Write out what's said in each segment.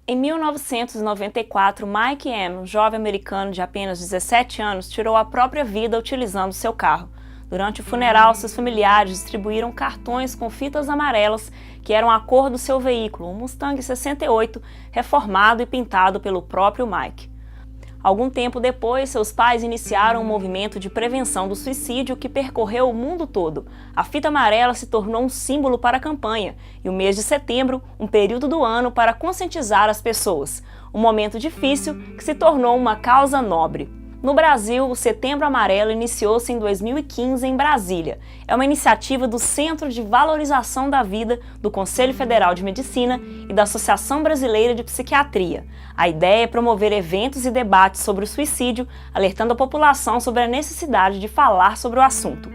Em 1994, Mike M., um jovem americano de apenas 17 anos, tirou a própria vida utilizando seu carro. Durante o funeral, seus familiares distribuíram cartões com fitas amarelas que eram a cor do seu veículo, um Mustang 68, reformado e pintado pelo próprio Mike. Algum tempo depois, seus pais iniciaram um movimento de prevenção do suicídio que percorreu o mundo todo. A fita amarela se tornou um símbolo para a campanha, e o mês de setembro, um período do ano para conscientizar as pessoas. Um momento difícil que se tornou uma causa nobre. No Brasil, o Setembro Amarelo iniciou-se em 2015 em Brasília. É uma iniciativa do Centro de Valorização da Vida, do Conselho Federal de Medicina e da Associação Brasileira de Psiquiatria. A ideia é promover eventos e debates sobre o suicídio, alertando a população sobre a necessidade de falar sobre o assunto.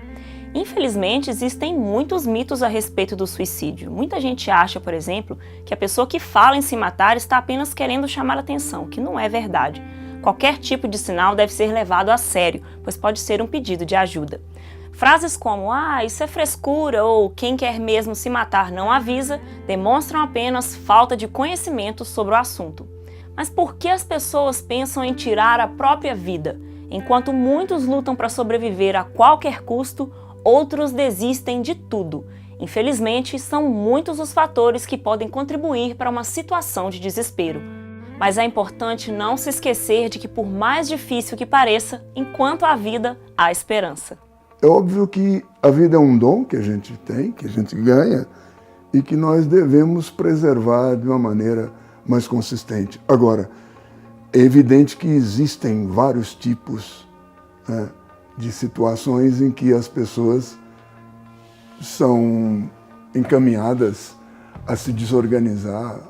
Infelizmente, existem muitos mitos a respeito do suicídio. Muita gente acha, por exemplo, que a pessoa que fala em se matar está apenas querendo chamar atenção, o que não é verdade. Qualquer tipo de sinal deve ser levado a sério, pois pode ser um pedido de ajuda. Frases como isso é frescura ou quem quer mesmo se matar não avisa, demonstram apenas falta de conhecimento sobre o assunto. Mas por que as pessoas pensam em tirar a própria vida? Enquanto muitos lutam para sobreviver a qualquer custo, outros desistem de tudo. Infelizmente, são muitos os fatores que podem contribuir para uma situação de desespero. Mas é importante não se esquecer de que, por mais difícil que pareça, enquanto há vida, há esperança. É óbvio que a vida é um dom que a gente tem, que a gente ganha, e que nós devemos preservar de uma maneira mais consistente. Agora, é evidente que existem vários tipos, né, de situações em que as pessoas são encaminhadas a se desorganizar,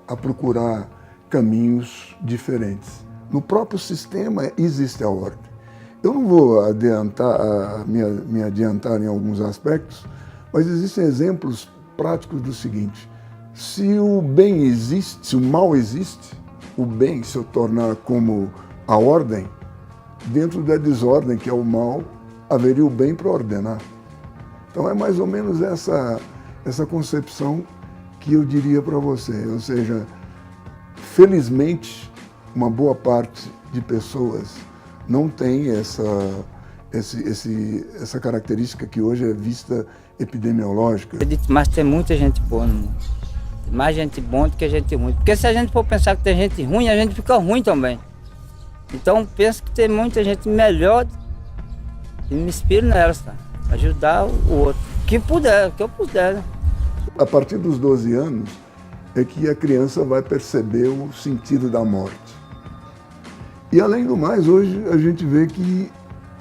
a procurar caminhos diferentes. No próprio sistema existe a ordem. Eu não vou me adiantar em alguns aspectos, mas existem exemplos práticos do seguinte: se o bem existe, se o mal existe, o bem se tornar como a ordem, dentro da desordem que é o mal, haveria o bem para ordenar. Então é mais ou menos essa concepção que eu diria para você, ou seja, felizmente, uma boa parte de pessoas não tem essa característica que hoje é vista epidemiológica. Mas tem muita gente boa no mundo. Tem mais gente boa do que gente ruim. Porque se a gente for pensar que tem gente ruim, a gente fica ruim também. Então penso que tem muita gente melhor e me inspiro nelas, tá? Ajudar o outro. Que eu puder, né? A partir dos 12 anos, é que a criança vai perceber o sentido da morte. E além do mais, hoje a gente vê que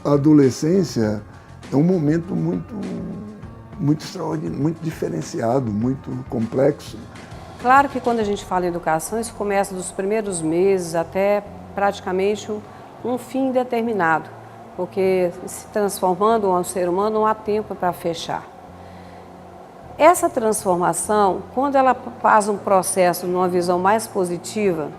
a adolescência é um momento muito extraordinário, muito diferenciado, muito complexo. Claro que quando a gente fala em educação, isso começa dos primeiros meses até praticamente um fim determinado, porque se transformando um ser humano não há tempo para fechar. Essa transformação, quando ela faz um processo numa visão mais positiva,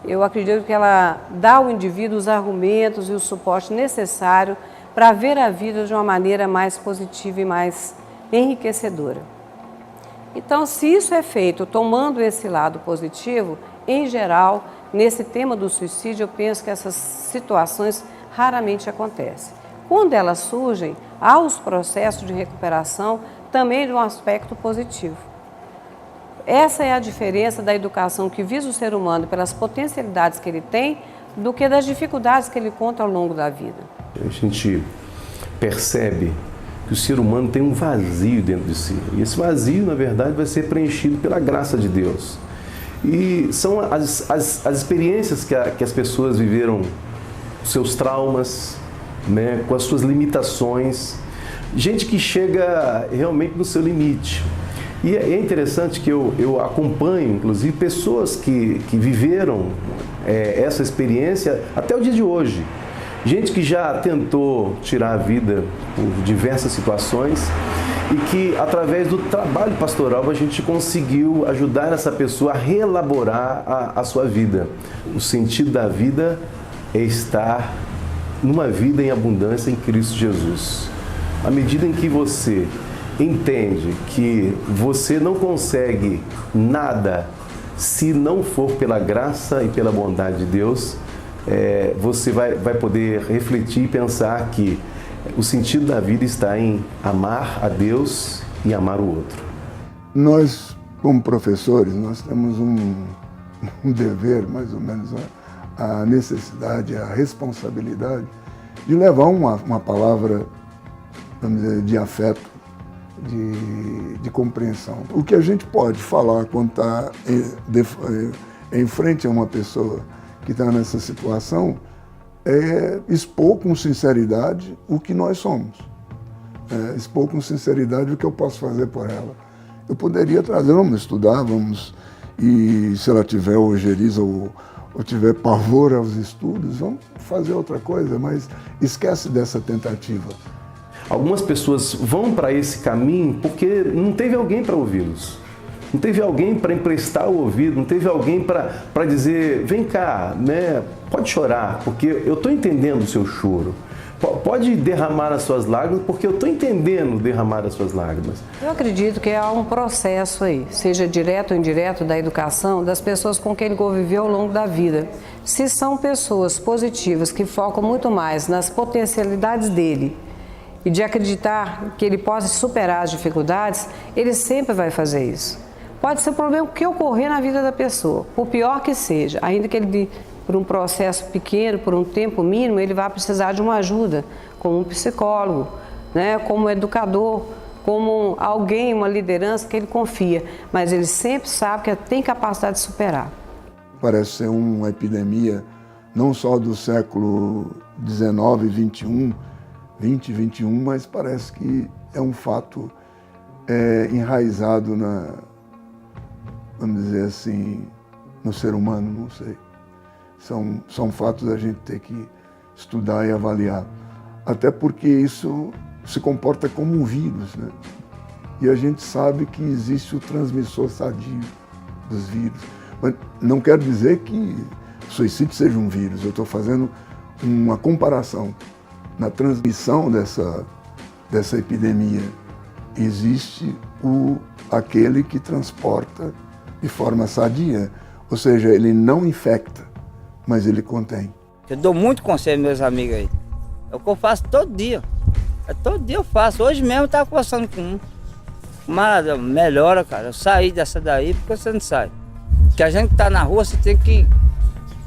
eu acredito que ela dá ao indivíduo os argumentos e o suporte necessário para ver a vida de uma maneira mais positiva e mais enriquecedora. Então, se isso é feito tomando esse lado positivo, em geral, nesse tema do suicídio, eu penso que essas situações raramente acontecem. Quando elas surgem, há os processos de recuperação também de um aspecto positivo. Essa é a diferença da educação que visa o ser humano pelas potencialidades que ele tem, do que das dificuldades que ele encontra ao longo da vida. A gente percebe que o ser humano tem um vazio dentro de si. E esse vazio, na verdade, vai ser preenchido pela graça de Deus. E são as experiências que as pessoas viveram, seus traumas, né, com as suas limitações. Gente que chega realmente no seu limite. E é interessante que eu acompanho, inclusive, pessoas que viveram essa experiência até o dia de hoje. Gente que já tentou tirar a vida por diversas situações e que, através do trabalho pastoral, a gente conseguiu ajudar essa pessoa a reelaborar a sua vida. O sentido da vida é estar numa vida em abundância em Cristo Jesus. À medida em que você entende que você não consegue nada se não for pela graça e pela bondade de Deus, você vai poder refletir e pensar que o sentido da vida está em amar a Deus e amar o outro. Nós, como professores, nós temos um dever, mais ou menos, a necessidade, a responsabilidade de levar uma palavra, vamos dizer, de afeto, de compreensão. O que a gente pode falar quando está em frente a uma pessoa que está nessa situação é expor com sinceridade o que nós somos. Expor com sinceridade o que eu posso fazer por ela. Eu poderia trazer, vamos estudar, e se ela tiver ojeriza ou tiver pavor aos estudos, vamos fazer outra coisa, mas esquece dessa tentativa. Algumas pessoas vão para esse caminho porque não teve alguém para ouvi-los. Não teve alguém para emprestar o ouvido, não teve alguém para dizer, vem cá, né, pode chorar, porque eu estou entendendo o seu choro. Pode derramar as suas lágrimas, porque eu estou entendendo derramar as suas lágrimas. Eu acredito que há um processo aí, seja direto ou indireto, da educação das pessoas com quem ele conviveu ao longo da vida. Se são pessoas positivas, que focam muito mais nas potencialidades dele e de acreditar que ele possa superar as dificuldades, ele sempre vai fazer isso. Pode ser o problema que ocorrer na vida da pessoa, por pior que seja, ainda que ele, por um processo pequeno, por um tempo mínimo, ele vai precisar de uma ajuda, como um psicólogo, né, como um educador, como alguém, uma liderança que ele confia, mas ele sempre sabe que tem capacidade de superar. Parece ser uma epidemia não só do século XIX, XXI, 20, 21, mas parece que é um fato enraizado vamos dizer assim, no ser humano, não sei. São fatos a gente ter que estudar e avaliar. Até porque isso se comporta como um vírus, né? E a gente sabe que existe o transmissor sadio dos vírus. Mas não quer dizer que suicídio seja um vírus. Eu estou fazendo uma comparação. Na transmissão dessa epidemia existe aquele que transporta de forma sadia. Ou seja, ele não infecta, mas ele contém. Eu dou muito conselho meus amigos aí. É o que eu faço todo dia. Todo dia eu faço. Hoje mesmo eu estava conversando com um. Mas melhora, cara. Eu saí dessa daí porque você não sai. Porque a gente que está na rua, você tem que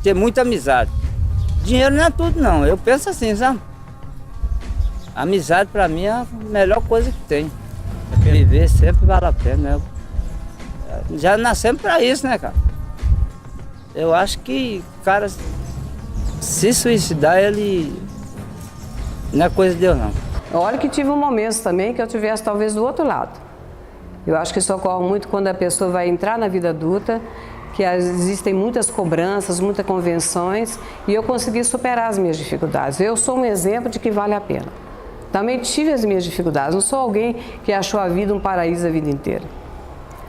ter muita amizade. Dinheiro não é tudo, não. Eu penso assim, sabe? Amizade para mim é a melhor coisa que tem. Viver sempre vale a pena, né? Já nascemos para isso, né, cara? Eu acho que o cara se suicidar, ele não é coisa de Deus, não. Olha que tive um momento também que eu tivesse talvez do outro lado. Eu acho que isso ocorre muito quando a pessoa vai entrar na vida adulta, que existem muitas cobranças, muitas convenções, e eu consegui superar as minhas dificuldades. Eu sou um exemplo de que vale a pena. Também tive as minhas dificuldades, não sou alguém que achou a vida um paraíso a vida inteira.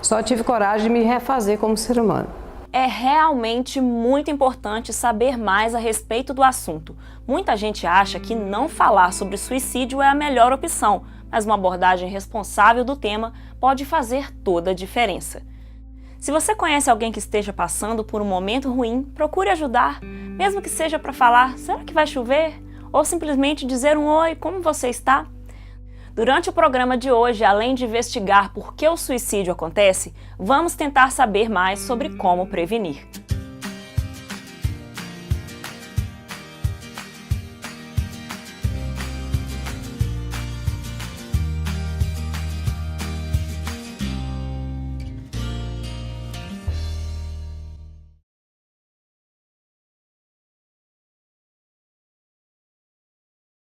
Só tive coragem de me refazer como ser humano. É realmente muito importante saber mais a respeito do assunto. Muita gente acha que não falar sobre suicídio é a melhor opção, mas uma abordagem responsável do tema pode fazer toda a diferença. Se você conhece alguém que esteja passando por um momento ruim, procure ajudar, mesmo que seja para falar, será que vai chover? Ou simplesmente dizer um oi, como você está? Durante o programa de hoje, além de investigar por que o suicídio acontece, vamos tentar saber mais sobre como prevenir.